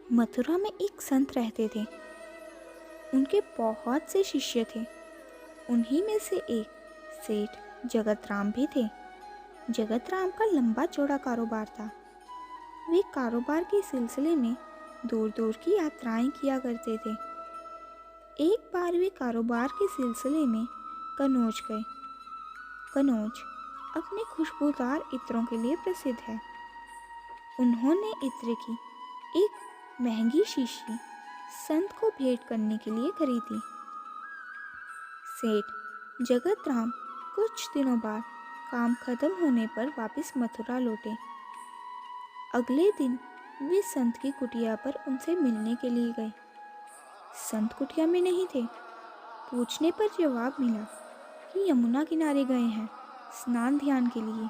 मथुरा में एक संत रहते थे। उनके बहुत से शिष्य थे। उन्हीं में से एक सेठ जगत राम भी थे। जगत राम का लंबा चौड़ा कारोबार था। वे कारोबार के सिलसिले में दूर दूर की यात्राएं किया करते थे। एक बार वे कारोबार के सिलसिले में कनौज गए। कनौज अपने खुशबूदार इत्रों के लिए प्रसिद्ध है। उन्होंने इत्र की एक महंगी शीशी संत को भेंट करने के लिए खरीदी। सेठ जगत राम कुछ दिनों बाद काम खत्म होने पर वापस मथुरा लौटे। अगले दिन वे संत की कुटिया पर उनसे मिलने के लिए गए। संत कुटिया में नहीं थे। पूछने पर जवाब मिला कि यमुना किनारे गए हैं स्नान ध्यान के लिए।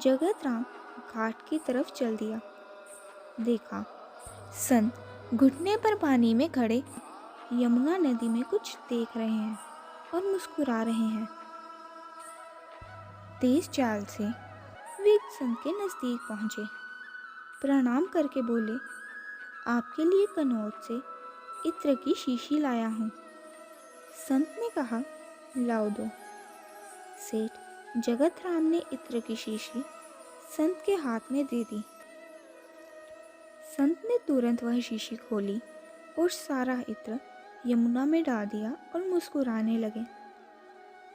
जगत राम घाट की तरफ चल दिया। देखा संत घुटने पर पानी में खड़े यमुना नदी में कुछ देख रहे हैं और मुस्कुरा रहे हैं। तेज चाल से वे संत के नजदीक पहुंचे। प्रणाम करके बोले, आपके लिए कनौज से इत्र की शीशी लाया हूँ। संत ने कहा, लाओ दो। सेठ जगत राम ने इत्र की शीशी संत के हाथ में दे दी। संत ने तुरंत वह शीशी खोली और सारा इत्र यमुना में डाल दिया और मुस्कुराने लगे।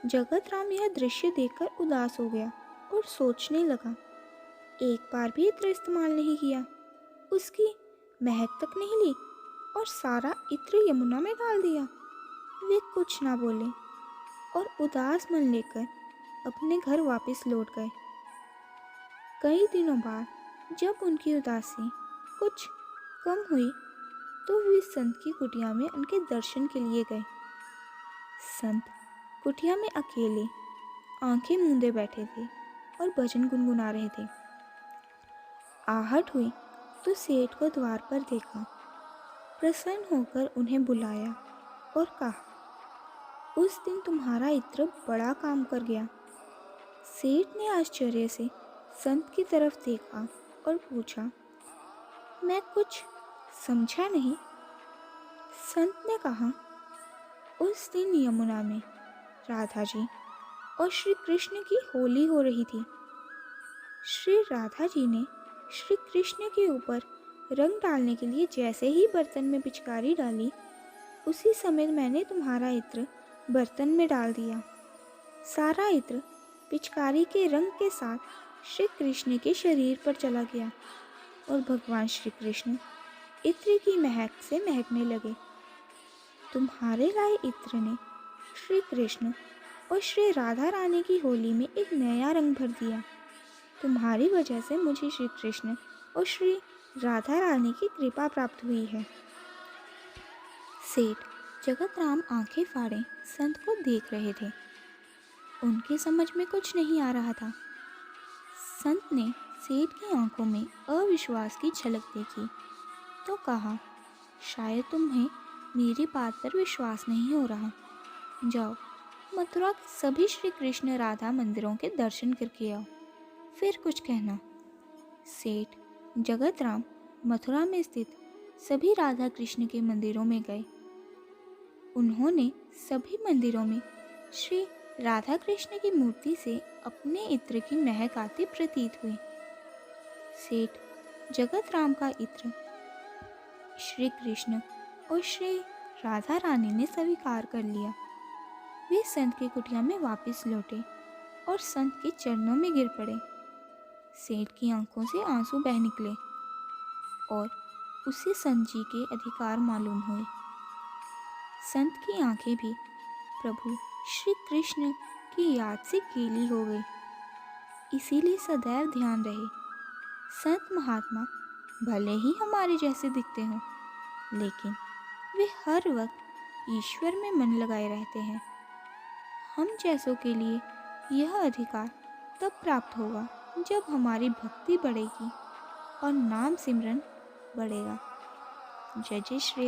जगत राम यह दृश्य देखकर उदास हो गया और सोचने लगा, एक बार भी इत्र इस्तेमाल नहीं किया, उसकी महक तक नहीं ली और सारा इत्र यमुना में डाल दिया। वे कुछ ना बोले और उदास मन लेकर अपने घर वापस लौट गए। कई दिनों बाद जब उनकी उदासी कुछ कम हुई तो वे संत की कुटिया में उनके दर्शन के लिए गए। संत कुटिया में अकेले आंखें मूंदे बैठे थे और भजन गुनगुना रहे थे। आहट हुई तो सेठ को द्वार पर देखा। प्रसन्न होकर उन्हें बुलाया और कहा, उस दिन तुम्हारा इत्र बड़ा काम कर गया। सेठ ने आश्चर्य से संत की तरफ देखा और पूछा, मैं कुछ समझा नहीं। संत ने कहा, उस दिन यमुना में राधा जी और श्री कृष्ण की होली हो रही थी। श्री राधा जी ने श्री कृष्ण के ऊपर रंग डालने के लिए जैसे ही बर्तन में पिचकारी डाली, उसी समय मैंने तुम्हारा इत्र बर्तन में डाल दिया। सारा इत्र पिचकारी के रंग के साथ श्री कृष्ण के शरीर पर चला गया और भगवान श्री कृष्ण इत्र की महक से महकने लगे। तुम्हारे लाए इत्र ने श्री कृष्ण और श्री राधा रानी की होली में एक नया रंग भर दिया। तुम्हारी वजह से मुझे श्री कृष्ण और श्री राधा रानी की कृपा प्राप्त हुई है। सेठ जगत राम आंखें फाड़े संत को देख रहे थे। उनके समझ में कुछ नहीं आ रहा था। संत ने सेठ की आंखों में अविश्वास की झलक देखी तो कहा, शायद तुम्हें मेरी बात पर विश्वास नहीं हो रहा। जाओ मथुरा के सभी श्री कृष्ण राधा मंदिरों के दर्शन करके आओ, फिर कुछ कहना। सेठ जगत राम मथुरा में स्थित सभी राधा कृष्ण के मंदिरों में गए। उन्होंने सभी मंदिरों में श्री राधा कृष्ण की मूर्ति से अपने इत्र की महक आती प्रतीत हुई। सेठ जगत राम का इत्र श्री कृष्ण और श्री राधा रानी ने स्वीकार कर लिया। वे संत की कुटिया में वापस लौटे और संत के चरणों में गिर पड़े। सेठ की आंखों से आंसू बह निकले और उसे संत जी के अधिकार मालूम हुए। संत की आंखें भी प्रभु श्री कृष्ण की याद से गीली हो गई। इसीलिए सदैव ध्यान रहे, संत महात्मा भले ही हमारे जैसे दिखते हों, लेकिन वे हर वक्त ईश्वर में मन लगाए रहते हैं। हम जैसों के लिए यह अधिकार तब प्राप्त होगा जब हमारी भक्ति बढ़ेगी और नाम सिमरन बढ़ेगा। जय जय श्री